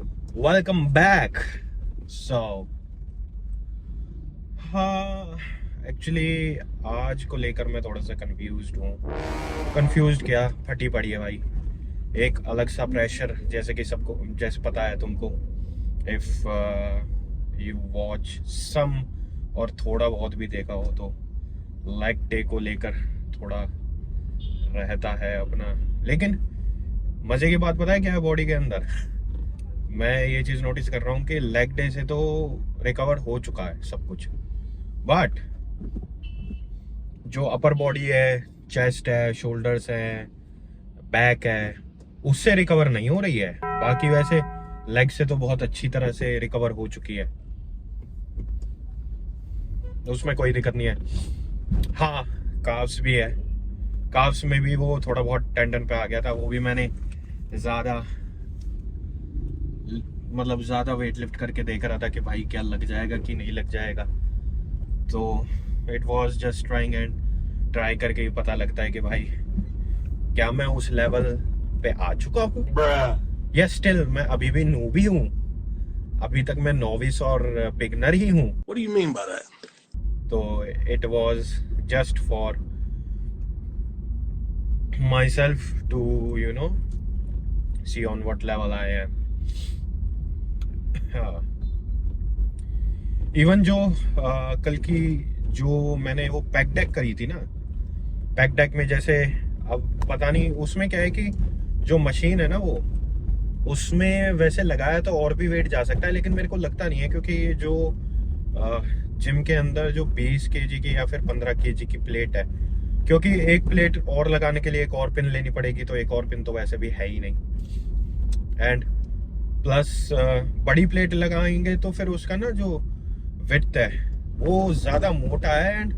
Welcome back. सो हाँ, actually आज को लेकर मैं थोड़ा सा कंफ्यूज्ड हूँ। कंफ्यूज्ड क्या, फटी पड़ी है भाई। एक अलग सा प्रेशर, जैसे कि सबको जैसे पता है तुमको, इफ यू वॉच सम और थोड़ा बहुत भी देखा हो तो लेग डे को लेकर थोड़ा रहता है अपना। लेकिन मजे की बात पता है क्या है बॉडी के अंदर? मैं ये चीज नोटिस कर रहा हूँ कि लेग डे से तो रिकवर हो चुका है सब कुछ, बट जो अपर बॉडी है, चेस्ट है, शोल्डर्स है, बैक है, उससे रिकवर नहीं हो रही है। बाकी वैसे लेग से तो बहुत अच्छी तरह से रिकवर हो चुकी है, उसमें कोई दिक्कत नहीं है। हाँ, काफ्स भी है। काफ्स में भी वो थोड़ा बहुत टेंडन पे आ गया था, वो भी मैंने ज्यादा ज्यादा वेट लिफ्ट करके देख रहा था कि भाई क्या लग जाएगा कि नहीं लग जाएगा। तो it was just trying, and try करके ही पता लगता है कि भाई क्या मैं उस लेवल पे आ चुका हूँ या स्टिल मैं अभी भी नूबी हूँ। अभी तक मैं नोविस और बिगनर ही हूँ। What do you mean by that? तो it was just for myself to see on what level I am. Even जो कल की जो मैंने वो पैक डेक करी थी ना, पैक डेक में जैसे, अब पता नहीं उसमें क्या है कि जो मशीन है ना वो, उसमें वैसे लगाया तो और भी वेट जा सकता है, लेकिन मेरे को लगता नहीं है, क्योंकि जो जिम के अंदर जो 20 केजी की या फिर 15 केजी की प्लेट है, क्योंकि एक प्लेट और लगाने के लिए एक और पिन लेनी पड़ेगी, तो एक और पिन तो वैसे भी है ही नहीं। एंड प्लस बड़ी प्लेट लगाएंगे तो फिर उसका ना जो विड्थ है वो ज़्यादा मोटा है, एंड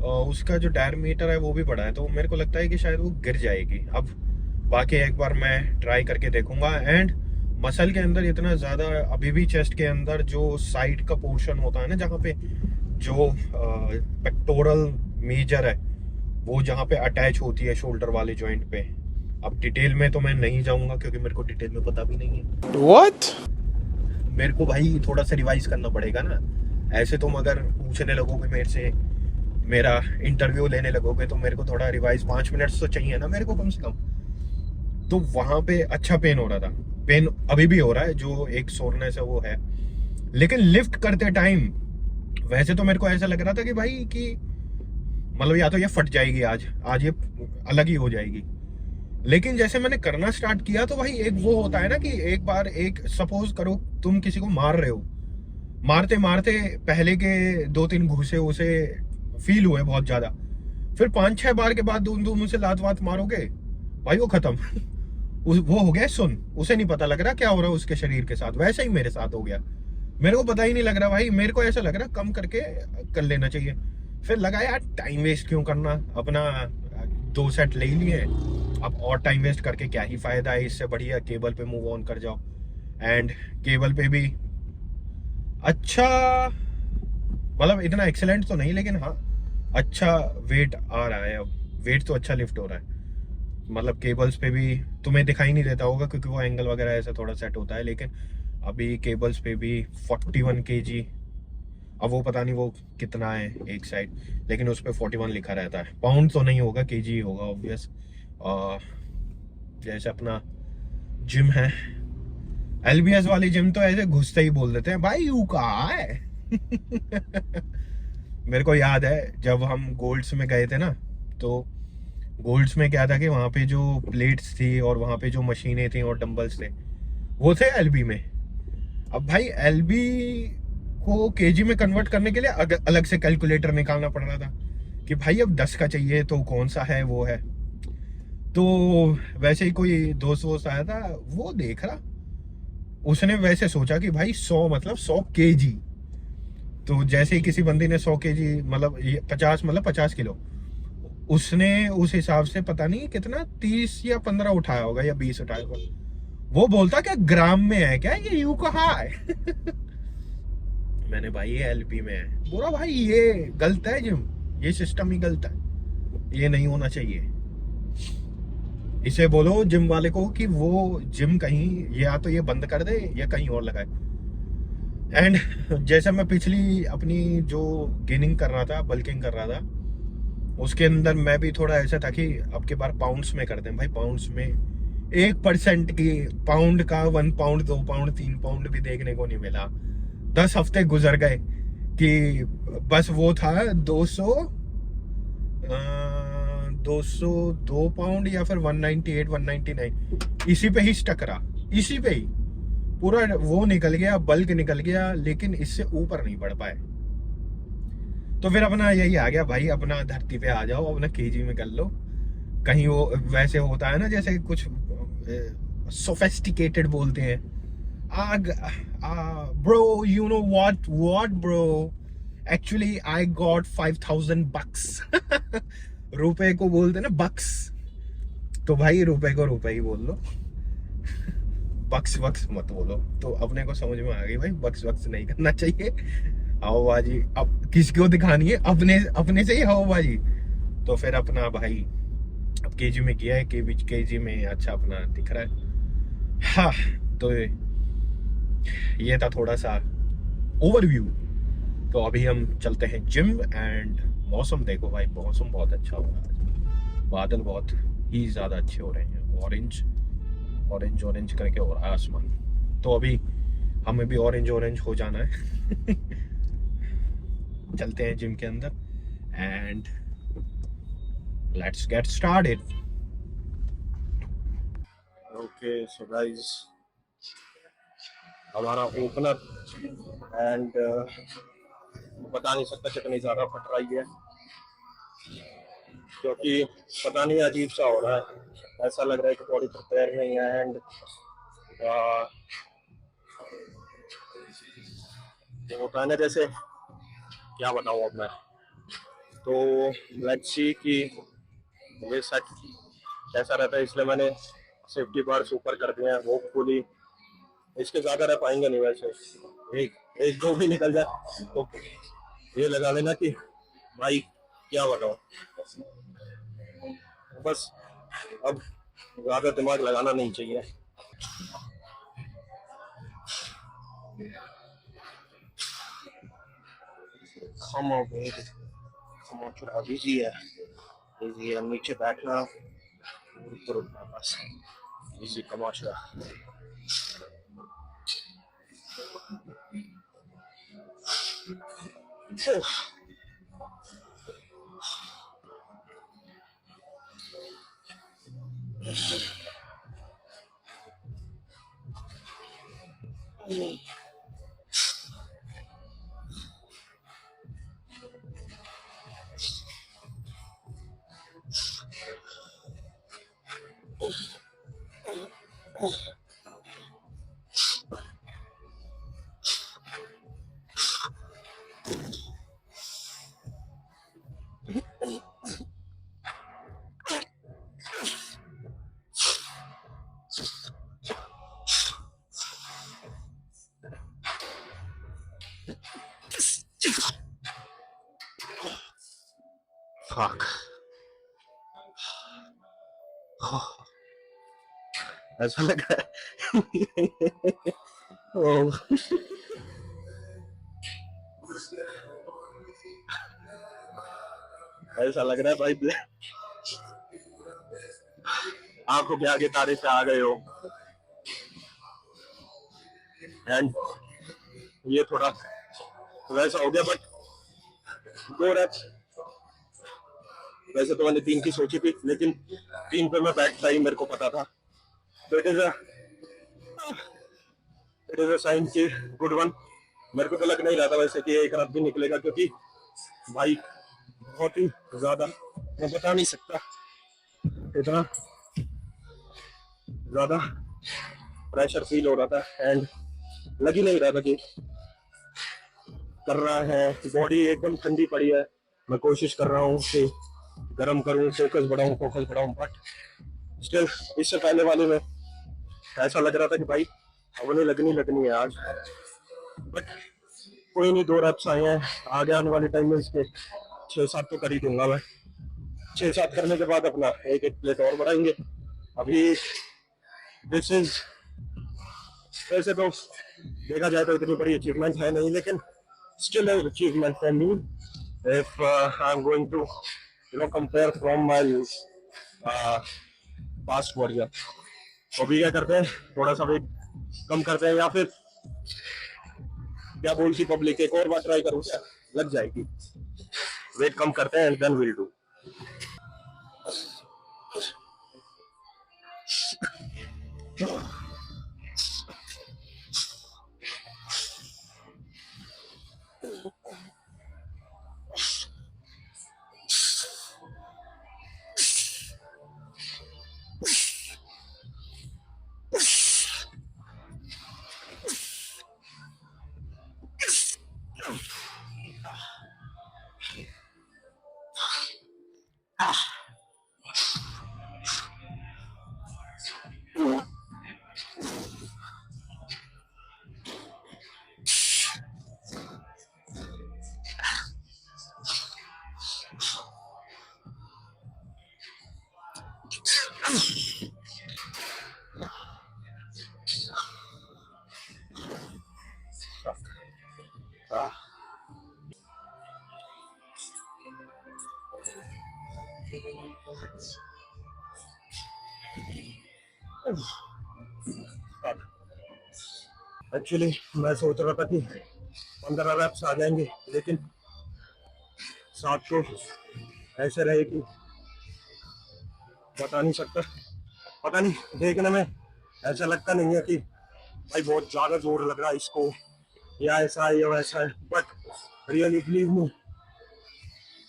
उसका जो डायमीटर है वो भी बड़ा है, तो मेरे को लगता है कि शायद वो गिर जाएगी। अब बाकी एक बार मैं ट्राई करके देखूंगा। एंड मसल के अंदर इतना ज़्यादा अभी भी, चेस्ट के अंदर जो साइड का पोर्शन होता है ना, जहाँ पे जो पेक्टोरल मेजर है, वो जहाँ पे अटैच होती है शोल्डर वाले जॉइंट पे। अब डिटेल में तो मैं नहीं जाऊंगा क्योंकि मेरे को डिटेल में पता भी नहीं है। What? मेरे को भाई थोड़ा सा रिवाइज करना पड़ेगा ना। ऐसे तुम अगर पूछने लगोगे मेरे से, मेरा इंटरव्यू लेने लगोगे, तो मेरे को थोड़ा रिवाइज 5 मिनट्स तो चाहिए ना मेरे को कम से कम। तो वहां पे अच्छा पेन हो रहा था, पेन अभी भी हो रहा है, जो एक सोरनेस है वो है। लेकिन लिफ्ट करते टाइम वैसे तो मेरे को ऐसा लग रहा था कि भाई कि या तो ये फट जाएगी आज ये अलग ही हो जाएगी। लेकिन जैसे मैंने करना स्टार्ट किया तो भाई एक वो होता है ना कि एक बार, एक सपोज करो तुम किसी को मार रहे हो, मारते मारते पहले के 2-3 घूसे उसे फील हुए बहुत ज्यादा, फिर 5-6 बार के बाद तुम उसे लात वात मारोगे, भाई वो खत्म। वो हो गया सुन, उसे नहीं पता लग रहा क्या हो रहा है उसके शरीर के साथ। वैसे ही मेरे साथ हो गया, मेरे को पता ही नहीं लग रहा भाई। मेरे को ऐसा लग रहा कम करके कर लेना चाहिए। फिर लगा यार टाइम वेस्ट क्यों करना, अपना 2 सेट ले लिए, अब और टाइम वेस्ट करके क्या ही फायदा है। इससे बढ़िया केबल पे मूव ऑन कर जाओ। एंड केबल पे भी अच्छा, इतना एक्सेलेंट तो नहीं, लेकिन हाँ अच्छा वेट आ रहा है। अब वेट तो अच्छा लिफ्ट हो रहा है। केबल्स पे भी तुम्हें दिखाई नहीं देता होगा क्योंकि वो एंगल वगैरह ऐसा थोड़ा सेट होता है, लेकिन अभी केबल्स पे भी 41 केजी। अब वो पता नहीं वो कितना है एक साइड, लेकिन उस पर 41 लिखा रहता है। पाउंड तो नहीं होगा, केजी ही होगा ऑब्वियस। जैसे अपना जिम है, एलबीएस वाली जिम, तो ऐसे घुसते ही बोल देते हैं भाई यू कहाँ है। मेरे को याद है जब हम गोल्ड्स में गए थे ना, तो गोल्ड्स में क्या था कि वहाँ पे जो प्लेट्स थी और वहाँ पे जो मशीनें थी और डंबल्स थे, वो थे एलबी में। अब भाई एलबी को केजी में कन्वर्ट करने के लिए अलग से कैलकुलेटर निकालना पड़ रहा था कि भाई अब 10 का चाहिए तो कौन सा है वो है। तो वैसे ही कोई दोस्त वोस्त आया था, वो देख रहा, उसने वैसे सोचा कि भाई 100 केजी। तो जैसे ही किसी बंदी ने 100 केजी 50 किलो, उसने उस हिसाब से पता नहीं कितना 30 या 15 उठाया होगा या 20 उठाया होगा। वो बोलता क्या ग्राम में है क्या, ये यू कहाँ है। मैंने भाई ये एलपी में है। बोला भाई ये गलत है जिम, ये सिस्टम ही गलत है, ये नहीं होना चाहिए। इसे बोलो जिम वाले को कि वो जिम कहीं या तो ये बंद कर दे या कहीं और लगाए। एंड जैसे मैं पिछली अपनी जो गेनिंग कर रहा था, बल्किंग कर रहा था, उसके अंदर मैं भी थोड़ा ऐसा था कि अब के बार पाउंड्स में कर दें भाई। पाउंड्स में 1% की पाउंड का 1 पाउंड 2 पाउंड 3 पाउंड भी देखने को नहीं मिला। 10 हफ्ते गुजर गए कि बस वो था 202 पाउंड या फिर 198 199, इसी पे ही स्टक रहा, इसी पे ही पूरा वो निकल गया, बल्क निकल गया, लेकिन इससे ऊपर नहीं बढ़ पाए। तो फिर अपना यही आ गया भाई, अपना धरती पे आ जाओ, अपना केजी में कर लो। कहीं वो वैसे होता है ना जैसे कुछ सोफेस्टिकेटेड बोलते हैं, आग bro you know what bro, actually I got $5,000 रुपए को बोलते ना बक्स, तो भाई रुपए को रुपए ही बोल लो, बक्स वक्स मत बोलो। तो अपने को समझ में आ गई भाई, बक्स वक्स नहीं करना चाहिए। हवाबाजी अब किसको दिखानी है, अपने अपने से ही हवाबाजी। तो फिर अपना भाई अब केजी में किया है, केजी में अच्छा अपना दिख रहा है। हाँ, तो ये था थोड़ा सा ओवरव्यू। तो अभी हम चलते हैं जिम। एंड मौसम देखो भाई, मौसम बहुत अच्छा हो रहा है, बादल बहुत ही ज्यादा अच्छे हो रहे हैं, ऑरेंज ऑरेंज ऑरेंज करके हो रहा है आसमान। तो अभी हमें भी ऑरेंज ऑरेंज हो जाना है। चलते हैं जिम के अंदर and let's get started. Okay so guys, हमारा ओपनर एंड बता नहीं सकता कितनी ज्यादा फट रही है, क्योंकि पता नहीं अजीब सा हो रहा है, ऐसा लग रहा है कि बॉडी प्रिपेयर नहीं है। एंड होता है ना जैसे, क्या बताऊँ अब मैं, तो लेट्स सी कि ये सच कैसा रहता है, इसलिए मैंने सेफ्टी बार्स ऊपर कर दिए हैं। होपफुली इसके ज्यादा रह पाएंगे नहीं, वैसे एक एक दो भी निकल जाए तो ये लगा लेना कि भाई क्या बताऊं, बस अब ज्यादा दिमाग लगाना नहीं चाहिए। Come on, baby. Come on, थोड़ा इजी है, इजी है, नीचे बैठना, ऊपर उठना, बस इजी। कम ऑन थोड़ा। Fuck. ऐसा लग रहा है ओह, ऐसा लग रहा है भाई आंखों के आगे तारे से आ गए हो। एंड ये थोड़ा वैसा हो गया, बट 2 reps वैसे तो मैंने 3 की सोची थी, लेकिन 3 पे मैं बैठता ही, मेरे को पता था। तो इट इज अ साइन की गुड वन। मेरे को तो लग नहीं रहा था वैसे कि एक रात भी निकलेगा, क्योंकि भाई बहुत ही ज्यादा, मैं बता नहीं सकता, इतना ज्यादा प्रेशर फील हो रहा था। एंड लग ही नहीं रहा था कि कर रहा है, बॉडी एकदम ठंडी पड़ी है। मैं कोशिश कर रहा हूँ कि गर्म करूँ, फोकस बढ़ाऊँ, बट स्टिल इससे पहले वाले में ऐसा लग रहा था कि भाई हवा लगनी है आज। बट कोई नहीं, 2 reps आए हैं, आगे आने वाले टाइम में इसके 6-7 तो कर ही दूंगा मैं। 6-7 करने के बाद अपना एक प्लेट और बढ़ाएंगे, अभी दिस इज, वैसे तो देखा जाए तो इतनी बड़ी अचीवमेंट है नहीं, लेकिन still achievement for me if I am going to compare from my past warrior. तो अभी क्या करते हैं, थोड़ा सा वेट कम करते हैं, या फिर क्या बोलती पब्लिक, एक और बार ट्राई करूँ क्या, लग जाएगी। वेट कम करते हैं and then will do. Actually मैं सोच रहा था कि 15 रैप्स आ जाएंगे, लेकिन सात तो ऐसे रहे कि बता नहीं सकता। पता नहीं, देखने में ऐसा लगता नहीं है कि भाई बहुत ज्यादा जोर लग रहा है इसको, या ऐसा है या वैसा है, बट रियली बिलीव मी,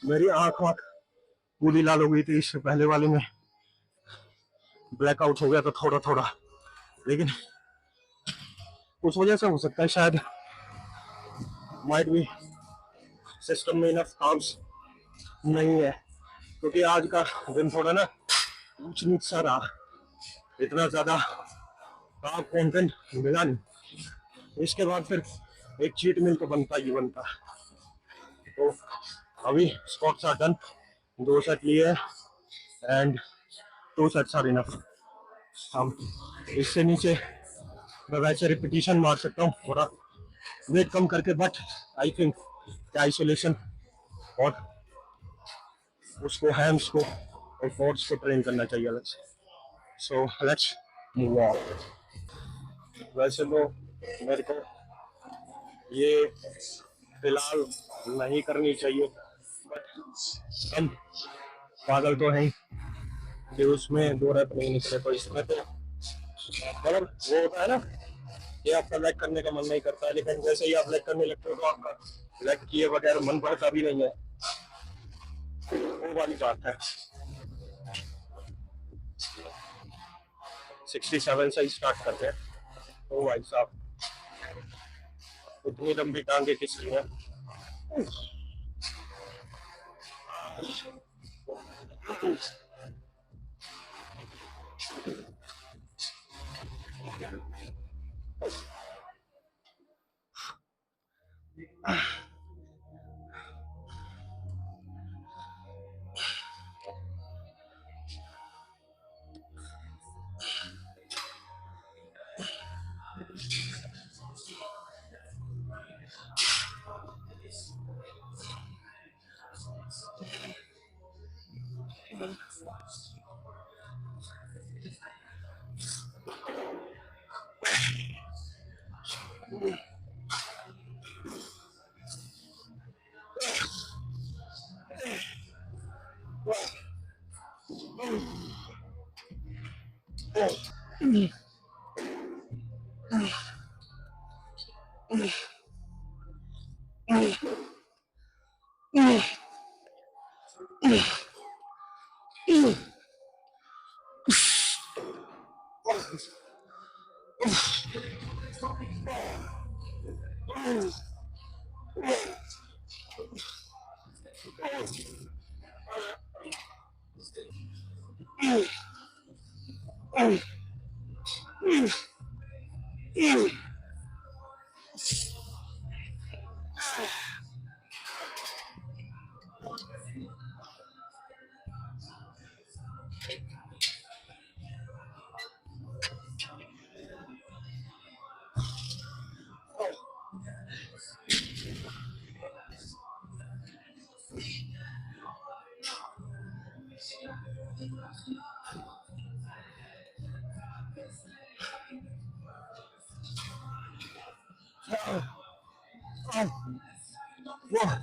मेरी आंख वाँख पूरी लाल हो गई थी इससे पहले वाले में, ब्लैकआउट हो गया था थोड़ा थोड़ा। लेकिन उस वजह से हो सकता है शायद, माइट भी सिस्टम में इनफ काम्स नहीं है, क्योंकि आज का दिन थोड़ा ना ऊंच नीच सा रहा, इतना ज्यादा काम कंटेंट मिला नहीं। इसके बाद फिर एक चीट मिल तो बनता ही बनता। तो अभी स्क्वाट्स आर डन, 2 सेट लिए एंड 2 सेट्स आर इनफ। हम इससे नीचे मैं वैसे रिपीटिशन मार सकता हूँ थोड़ा वेट कम करके, बट आई थिंक आइसोलेशन और उसको हैम्स को और फोर्स को ट्रेन करना चाहिए अलग से। So let's move on. वैसे तो मेरे को ये फिलहाल नहीं करनी चाहिए, बट हम पागल तो हैं कि उसमें 2 रैप नहीं निकले, तो इसमें तो मतलब वो होता है ना कि आपका लैग करने का मन नहीं करता है, लेकिन जैसे ही आप लैग करने लगते हो तो आपका लैग किए बगैर मन भरता भी नहीं है, वो वाली बात है। 67 से ही स्टार्ट करते हैं। ओ भाई साहब, इतनी लंबी टांगे किस लिए? Whoa,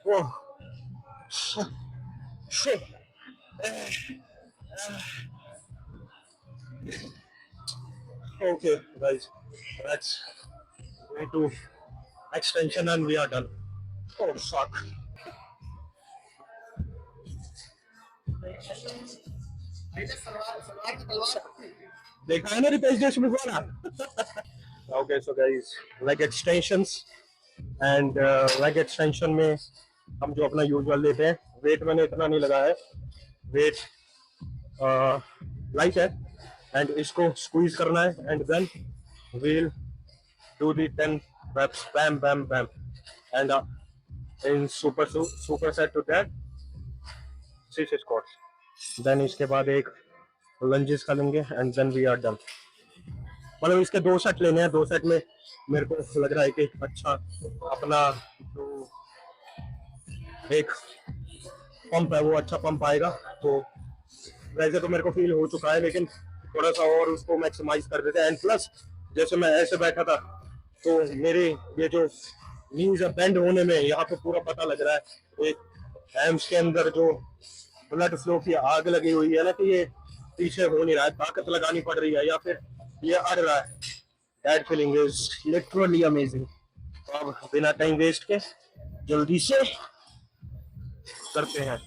whoa, shit. Okay, guys, let's go to extension and we are done. Oh, fuck. देखा है ना रितेश देशमुख वाला. Okay, so guys, leg extensions and leg extension में हम जो अपना यूजुअल लेते हैं, वेट मैंने इतना नहीं लगाया है, वेट लाइट है, एंड इसको स्क्वीज करना है and then we'll do the 10 reps, bam bam bam, and in superset to that 6 squats. Then इसके बाद एक लंजेस कर लेंगे and then we are done. मतलब इसके 2 सेट लेने हैं, 2 सेट में मेरे को लग रहा है कि अच्छा अपना जो एक पंप है वो अच्छा पंप आएगा. तो वैसे तो मेरे को फील हो चुका है, लेकिन थोड़ा सा और उसको मैक्सिमाइज कर देते हैं. एंड प्लस जैसे मैं ऐसे बैठा था तो मेरे ये जो नीज बेंड होने में यहाँ पे पूरा पता लग रहा है, एक हैम्स के अंदर जो ब्लड फ्लो की आग लगी हुई है ना, कि ये पीछे हो नहीं रहा है, ताकत लगानी पड़ रही है या फिर ये अड़ रहा है. That feeling is literally amazing. तो अब बिना टाइम वेस्ट के जल्दी से करते हैं.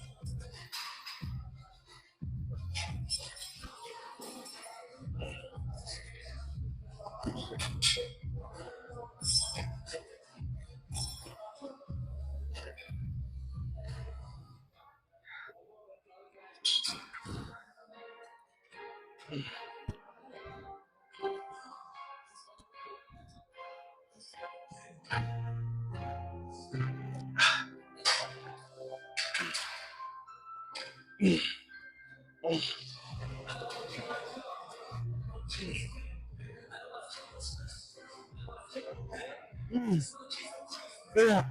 Yeah.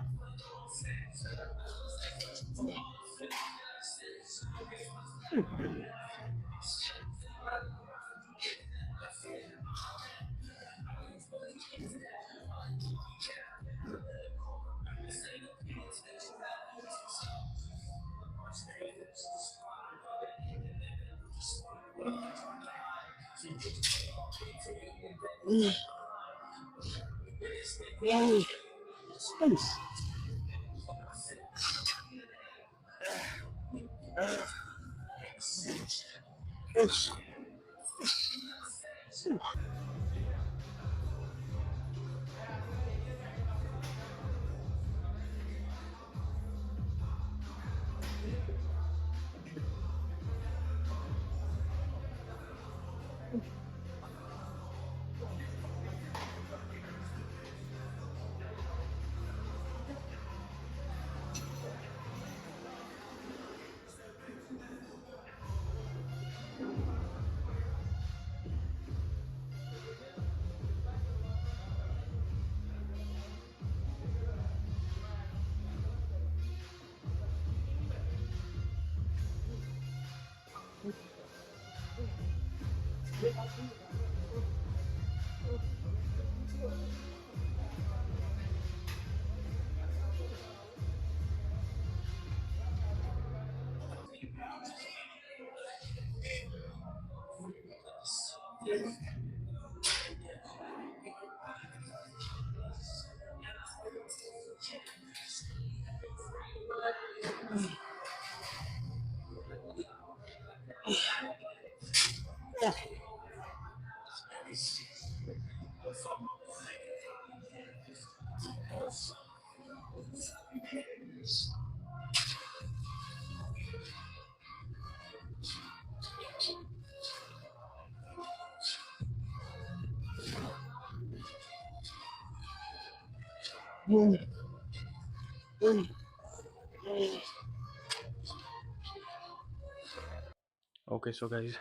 Okay so guys,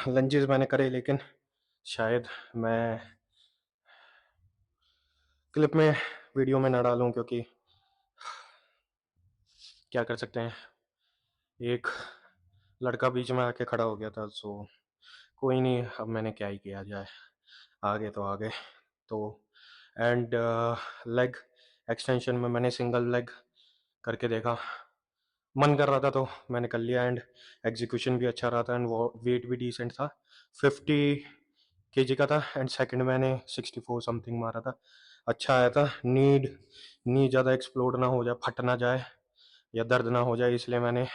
lunges मैंने करे, लेकिन शायद मैं क्लिप में वीडियो में ना डालूं, क्योंकि क्या कर सकते हैं, एक लड़का बीच में आके खड़ा हो गया था, सो कोई नहीं, अब मैंने क्या ही किया जाए, आगे तो आगे। तो एंड लेग एक्सटेंशन में मैंने सिंगल लेग करके देखा, मन कर रहा था तो मैंने कर लिया, एंड एग्जीक्यूशन भी अच्छा रहा था, एंड वो वेट भी डिसेंट था, 50 kg का था, एंड सेकंड मैंने 64 समथिंग मारा था, अच्छा आया था। नी ज़्यादा एक्सप्लोड ना हो जाए, फट ना जाए या दर्द ना हो जाए, इसलिए मैंने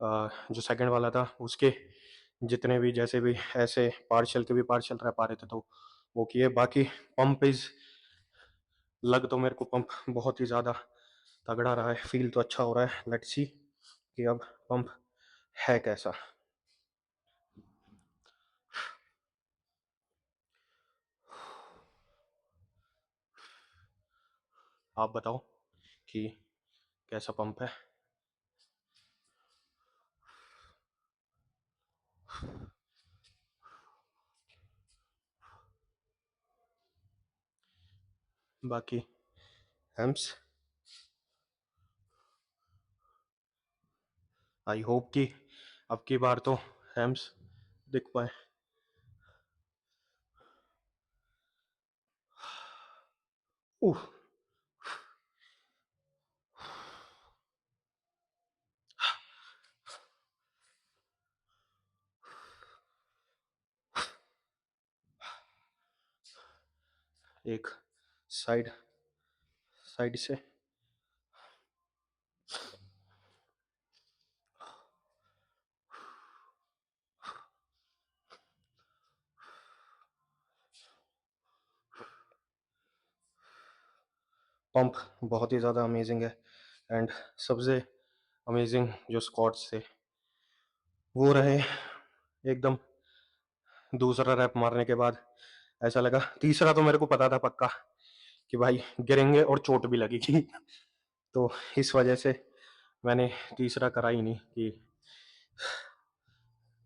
जो सेकंड वाला था उसके जितने भी जैसे भी ऐसे पार्शियल के भी पार्शियल रह पा रहे थे तो वो किए। बाकी पंप लग तो मेरे को पंप बहुत ही ज़्यादा तगड़ा रहा है, फील तो अच्छा हो रहा है। लेट्स सी कि अब पंप है कैसा। आप बताओ कि कैसा पंप है। बाकी हेम्स, आई होप कि अब की बार तो हेम्स दिख पाए। उह, एक साइड साइड से पंप बहुत ही ज़्यादा अमेजिंग है, एंड सबसे अमेजिंग जो स्क्वाट्स थे वो रहे एकदम दूसरा रैप मारने के बाद ऐसा लगा, तीसरा तो मेरे को पता था पक्का कि भाई गिरेंगे और चोट भी लगेगी तो इस वजह से मैंने तीसरा करा ही नहीं, कि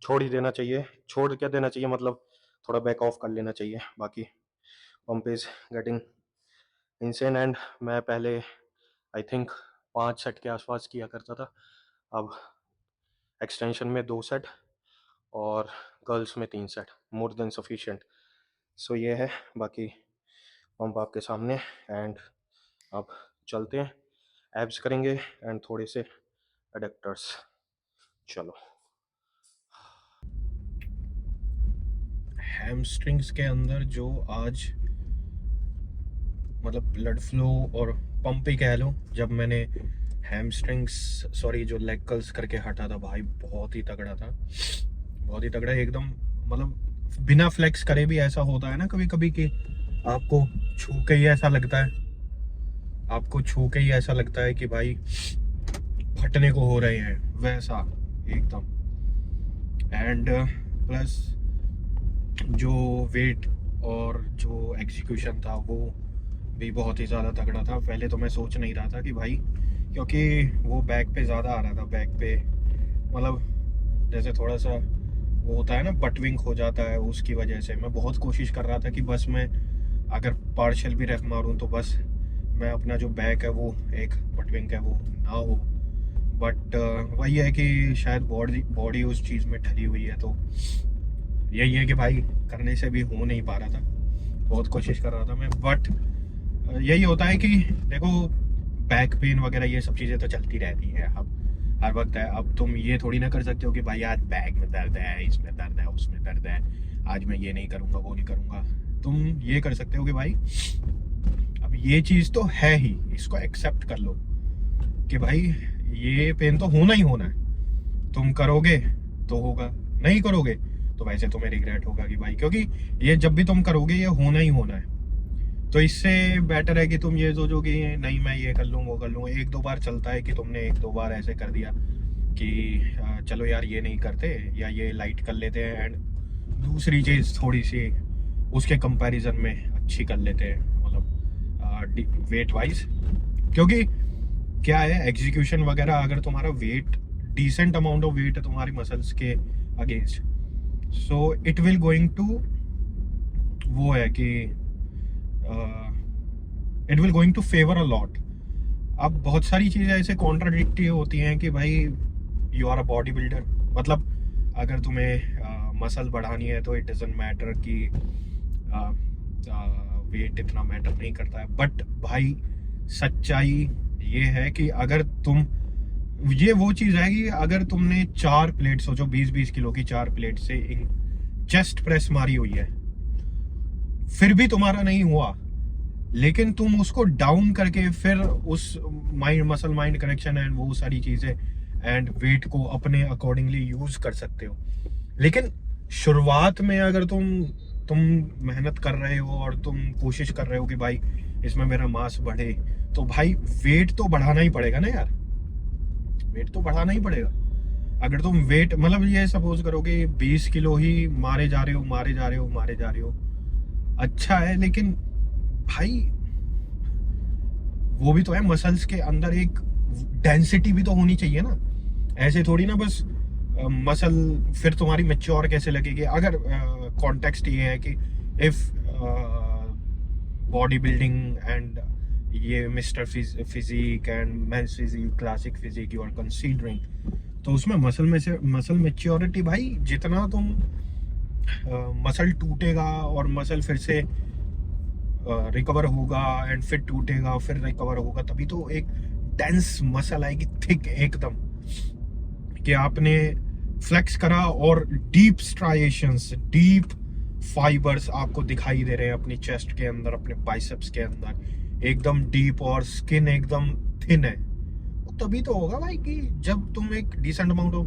छोड़ ही देना चाहिए, छोड़ क्या देना चाहिए मतलब थोड़ा बैक ऑफ कर लेना चाहिए। बाकी pump is getting insane, and मैं पहले आई थिंक 5 सेट के आसपास किया करता था, अब एक्सटेंशन में 2 सेट और गर्ल्स में 3 सेट, मोर देन सफिशिएंट। सो ये है, बाकी पंप आपके सामने, एंड अब चलते हैं एब्स करेंगे एंड थोड़े से एडक्टर्स। चलो। हैमस्ट्रिंग्स के अंदर जो आज मतलब ब्लड फ्लो और पंप ही कह लो, जब मैंने हैमस्ट्रिंग्स सॉरी जो लेग कर्ल्स करके हटा था भाई, बहुत ही तगड़ा था, बहुत ही तगड़ा एकदम। मतलब बिना फ्लेक्स करे भी ऐसा होता है ना कभी कभी कि आपको छू के ही ऐसा लगता है, आपको छू के ही ऐसा लगता है कि भाई फटने को हो रहे हैं, वैसा एकदम। एंड प्लस जो वेट और जो एग्जीक्यूशन था वो भी बहुत ही ज़्यादा तगड़ा था। पहले तो मैं सोच नहीं रहा था कि भाई, क्योंकि वो बैक पे ज़्यादा आ रहा था, बैक पे मतलब जैसे थोड़ा सा वो होता है ना, बटविंग हो जाता है, उसकी वजह से मैं बहुत कोशिश कर रहा था कि बस मैं अगर पार्शियल भी रैप मारूं तो बस मैं अपना जो बैक है वो एक बटविंग है वो ना हो। बट वही है कि शायद बॉडी उस चीज़ में ठली हुई है, तो यही है कि भाई करने से भी हो नहीं पा रहा था, बहुत कोशिश कर रहा था मैं। बट यही होता है कि देखो बैक पेन वगैरह ये सब चीज़ें तो चलती रहती है, अब हर वक्त है। अब तुम ये थोड़ी ना कर सकते हो कि भाई आज बैक में दर्द है, इसमें दर्द है, उसमें दर्द है, आज मैं ये नहीं करूँगा वो नहीं करूँगा। तुम ये कर सकते हो कि भाई अब ये चीज़ तो है ही, इसको एक्सेप्ट कर लो कि भाई ये पेन तो होना ही होना है, तुम करोगे तो होगा, नहीं करोगे तो वैसे तुम्हें रिग्रेट होगा कि भाई, क्योंकि ये जब भी तुम करोगे ये होना ही होना है। तो इससे बेटर है कि तुम ये सोचो कि नहीं मैं ये कर लूँ वो कर लूँ। 1-2 बार चलता है कि तुमने 1-2 बार ऐसे कर दिया कि चलो यार ये नहीं करते या ये लाइट कर लेते हैं, एंड दूसरी चीज़ थोड़ी सी उसके कंपैरिजन में अच्छी कर लेते हैं, मतलब वेट वाइज। क्योंकि क्या है, एग्जीक्यूशन वगैरह अगर तुम्हारा weight decent amount of weight है तुम्हारी मसल्स के against, so it will going to वो है कि it will going to favour a lot. अब बहुत सारी चीज़ें ऐसे कॉन्ट्राडिक्टिव होती हैं कि भाई you are a body builder, मतलब अगर तुम्हें मसल बढ़ानी है तो इट डजंट मैटर कि वेट इतना मैटर नहीं करता है। बट भाई सच्चाई ये है कि अगर तुम, ये वो चीज़ है कि अगर तुमने 4 प्लेट, सोचो 20-20 किलो की 4 प्लेट से चेस्ट प्रेस मारी हुई है, फिर भी तुम्हारा नहीं हुआ, लेकिन तुम उसको डाउन करके फिर उस mind muscle mind connection and वो सारी चीज़ें एंड वेट को अपने अकॉर्डिंगली यूज कर सकते हो। लेकिन शुरुआत में अगर तुम मेहनत कर रहे हो और तुम कोशिश कर रहे हो कि भाई इसमें मेरा मास बढ़े, तो भाई वेट तो बढ़ाना ही पड़ेगा ना यार, वेट तो बढ़ाना ही पड़ेगा। अगर तुम वेट मतलब ये सपोज करो कि 20 किलो ही मारे जा रहे हो, अच्छा है, लेकिन भाई वो भी तो है, मसल्स के अंदर एक डेंसिटी भी तो होनी चाहिए ना। ऐसे थोड़ी ना बस मसल फिर तुम्हारी मैच्योर कैसे लगेगी। अगर कॉन्टेक्स्ट ये है कि इफ बॉडी बिल्डिंग एंड ये mister physique and men's physique, classic physique you are considering, तो उसमें मसल मैच्योरिटी भाई, जितना तुम मसल टूटेगा और मसल फिर से रिकवर होगा एंड फिर टूटेगा फिर रिकवर होगा, तभी तो एक डेंस मसल आएगी, थिक एकदम, कि आपने फ्लेक्स करा और डीप स्ट्राइएशंस, डीप फाइबर्स आपको दिखाई दे रहे हैं अपनी चेस्ट के अंदर, अपने बाइसेप्स के अंदर एकदम डीप, और स्किन एकदम थिन है। तभी तो होगा भाई कि जब तुम एक डिसेंट अमाउंट ऑफ,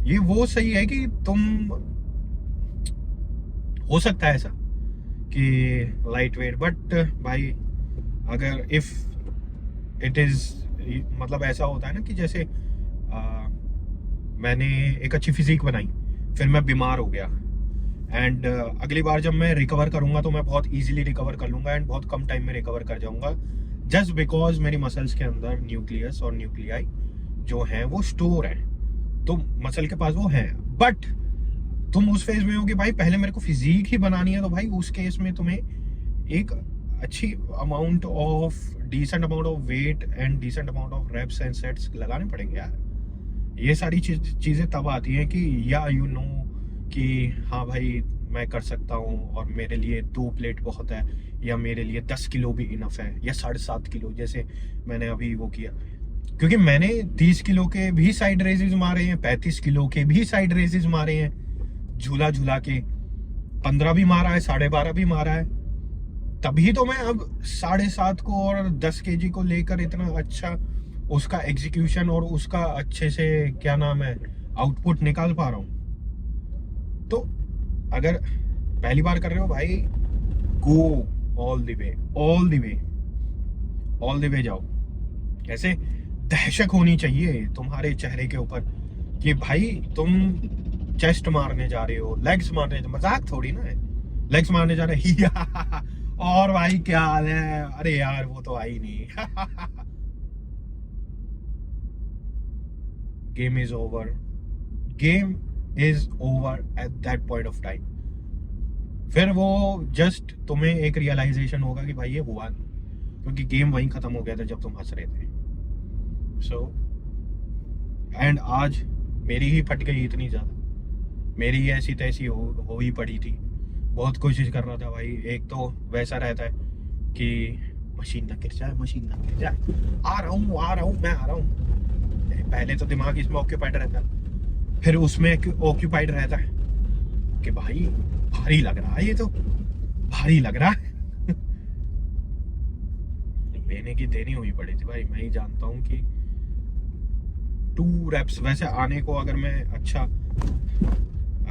ये वो सही है कि तुम, हो सकता है ऐसा कि लाइट वेट, बट भाई अगर इफ इट इज, मतलब ऐसा होता है ना कि जैसे मैंने एक अच्छी फिजिक बनाई, फिर मैं बीमार हो गया एंड अगली बार जब मैं रिकवर करूंगा तो मैं बहुत इजीली रिकवर कर लूंगा एंड बहुत कम टाइम में रिकवर कर जाऊंगा, जस्ट बिकॉज मेरी मसल्स के अंदर न्यूक्लियस और न्यूक्लियाई जो हैं वो स्टोर हैं, तो मसल के पास वो हैं। बट तुम उस फेज में हो कि भाई पहले मेरे को फिजिक ही बनानी है, तो भाई उस केस में तुम्हें एक अच्छी amount of, decent amount of weight and decent amount of reps and sets लगाने पड़ेंगे यार। ये सारी चीजें तब आती हैं कि या यू नो कि हाँ भाई मैं कर सकता हूँ और मेरे लिए 2 प्लेट बहुत है, या मेरे लिए 10 किलो भी इनफ है, या 7.5 किलो जैसे मैंने अभी वो किया, क्योंकि मैंने 30 किलो के भी साइड रेजेस मारे हैं, 35 किलो के भी साइड रेजेस मारे हैं, झूला झूला के 15 भी मारा है, 12.5 भी मारा है, तभी तो मैं अब 7.5 को और 10 kg को लेकर इतना अच्छा उसका एग्जीक्यूशन और उसका अच्छे से क्या नाम है आउटपुट निकाल पा रहा हूं। तो अगर पहली बार कर रहे हो भाई, go all the way, all the way जाओ। ऐसे दहशत होनी चाहिए तुम्हारे चेहरे के ऊपर कि भाई तुम चेस्ट मारने जा रहे हो, लेग्स मारने, मजाक थोड़ी ना है, लेग्स मारने जा रहे ही और भाई क्या हाल है, अरे यार वो तो आई नहीं game is over, game is over at that point of time. फिर वो जस्ट तुम्हें एक रियलाइजेशन होगा कि भाई ये हुआ नहीं, क्योंकि गेम वहीं खत्म हो गया था जब तुम हंस रहे थे। सो एंड आज मेरी ही फट गई इतनी ज्यादा, मेरी ही ऐसी तैसी हो ही पड़ी थी। बहुत कोशिश कर रहा था भाई, एक तो वैसा रहता है कि मशीन ना गिर जाए, आ रहा हूँ मैं आ रहा हूँ। पहले तो दिमाग इसमें ऑक्यूपाइड रहता है, फिर उसमें ऑक्यूपाइड रहता है कि भाई भारी लग रहा है, ये तो भारी लग रहा है लेने की देनी हुई पड़ी थी भाई। मैं ही जानता हूँ कि 2 reps वैसे आने को, अगर मैं अच्छा,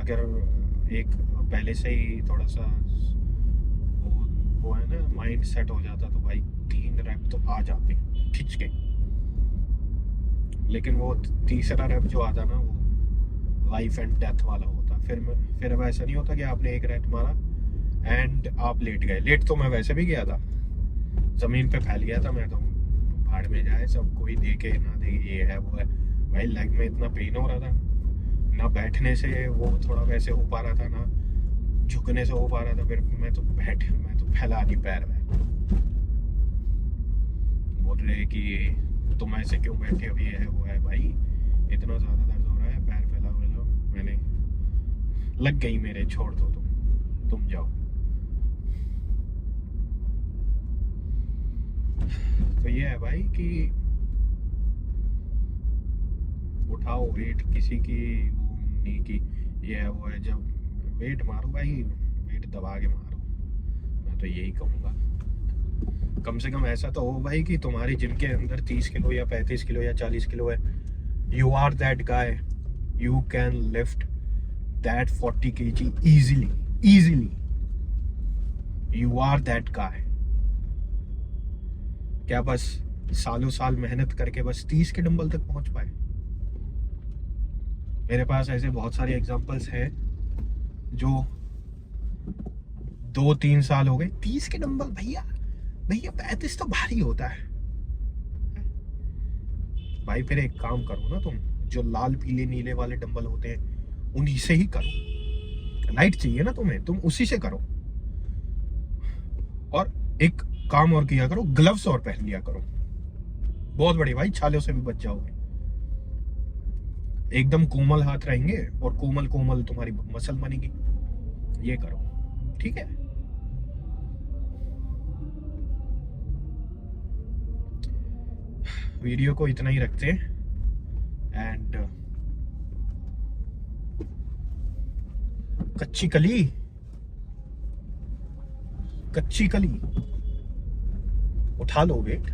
अगर एक पहले से ही थोड़ा सा वो है ना माइंड सेट हो जाता, तो भाई 3 rep तो आ जाते खिंच के। लेकिन वो तीसरा रैप जो आता ना, वो लाइफ एंड डेथ वाला होता। फिर अब ऐसा नहीं होता कि आपने एक रैप मारा एंड आप लेट गए। लेट तो मैं वैसे भी गया था, जमीन पे फैल गया था मैं, तो भाड़ में जाए, सब कोई देखे ना देखे, ये है वो है भाई। लेग में इतना पेन हो रहा था ना, बैठने से वो थोड़ा वैसे हो पा रहा था ना, झुकने से हो पा रहा था। फिर मैं तो फैला नहीं पैर में, बोल रहे कि तुम ऐसे क्यों बैठे हो, ये है वो है भाई, इतना ज्यादा दर्द हो रहा है, पैर फैला। मैंने लग गई मेरे, छोड़ दो तुम जाओ। तो ये है भाई कि उठाओ वेट, किसी की वो नहीं कि ये है वो है। जब वेट मारो भाई, वेट दबा के मारो, मैं तो यही कहूँगा। कम से कम ऐसा तो हो भाई कि तुम्हारे जिम के अंदर 30 किलो या 35 किलो या 40 किलो है। You are that guy, you can lift that 40 kg easily. You are that guy. क्या बस सालों साल मेहनत करके बस 30 के डंबल तक पहुंच पाए? मेरे पास ऐसे बहुत सारे एग्जांपल्स हैं जो 2-3 साल हो गए 30 के डंबल। भैया 35 तो भारी होता है भाई। फिर एक काम करो ना, तुम जो लाल पीले नीले वाले डंबल होते हैं उन्हीं से ही करो। लाइट चाहिए ना तुम्हें, तुम उसी से करो। और एक काम और किया करो, ग्लव्स और पहन लिया करो। बहुत बड़े भाई, छालों से भी बच जाओगे। एकदम कोमल हाथ रहेंगे और कोमल कोमल तुम्हारी मसल बनेगी। ये करो, ठीक है? वीडियो को इतना ही रखते हैं एंड कच्ची कली उठा लो वेट।